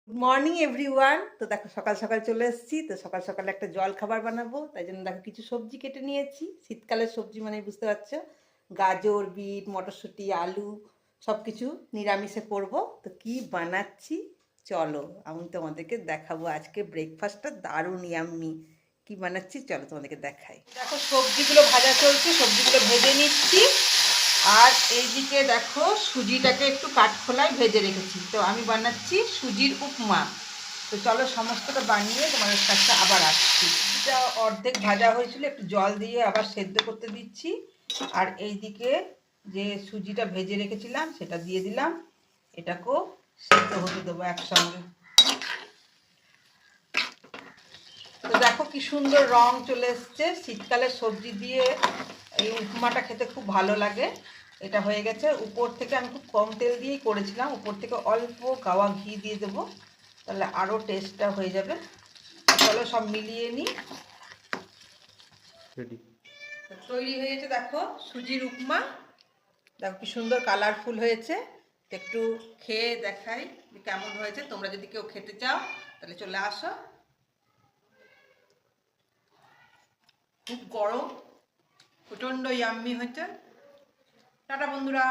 Good morning everyone. তো দেখো সকাল সকাল চলে এসেছি। তো সকাল সকাল একটা জল খাবার বানাবো, তাই জন্য দেখো কিছু সবজি কেটে নিয়েছি। শীতকালের সবজি মানে বুঝতে পারছো, গাজর, বিট, মটরশুঁটি, আলু সব কিছু নিরামিষে করব। তো কি বানাচ্ছি চলো আমি তোমাদেরকে দেখাবো। আজকে ব্রেকফাস্টটা দারুণ ইয়াম্মি। কি বানাচ্ছি চলো তোমাদেরকে দেখাই। দেখো সবজিগুলো ভাজা চলছে, সবজিগুলো ভেজে নিচ্ছি। আর এইদিকে দেখো সুজিটাকে একটু কাঠখোলায় ভেজে রেখেছি। তো আমি বানাচ্ছি সুজির উপমা। তো চলো সমস্তটা বানিয়ে তোমাদের কাছে আবার আসছি। এটা অর্ধেক ভাজা হয়েছিল, একটু জল দিয়ে আবার সেদ্ধ করতে দিচ্ছি। আর এইদিকে যে সুজিটা ভেজে রেখেছিলাম সেটা দিয়ে দিলাম। এটাকেও সেদ্ধ হতে দেবো একসঙ্গে। তো দেখো কি সুন্দর রং চলে এসছে। শীতকালের সবজি দিয়ে এই উপমাটা খেতে খুব ভালো লাগে। এটা হয়ে গেছে। উপর থেকে আমি খুব কম তেল দিয়েই করেছিলাম, উপর থেকে অল্প গাওয়া ঘি দিয়ে দেবো, তাহলে আরও টেস্টটা হয়ে যাবে। চলো সব মিলিয়ে নিই। রেডি, তৈরি হয়েছে দেখো সুজির উপমা। দেখো কি সুন্দর কালারফুল হয়েছে। একটু খেয়ে দেখাই কেমন হয়েছে। তোমরা যদি কেউ খেতে চাও তাহলে চলে আসো। খুব গরম, প্রচণ্ড ইয়াম্মি হয়েছে। টাটা বন্ধুরা।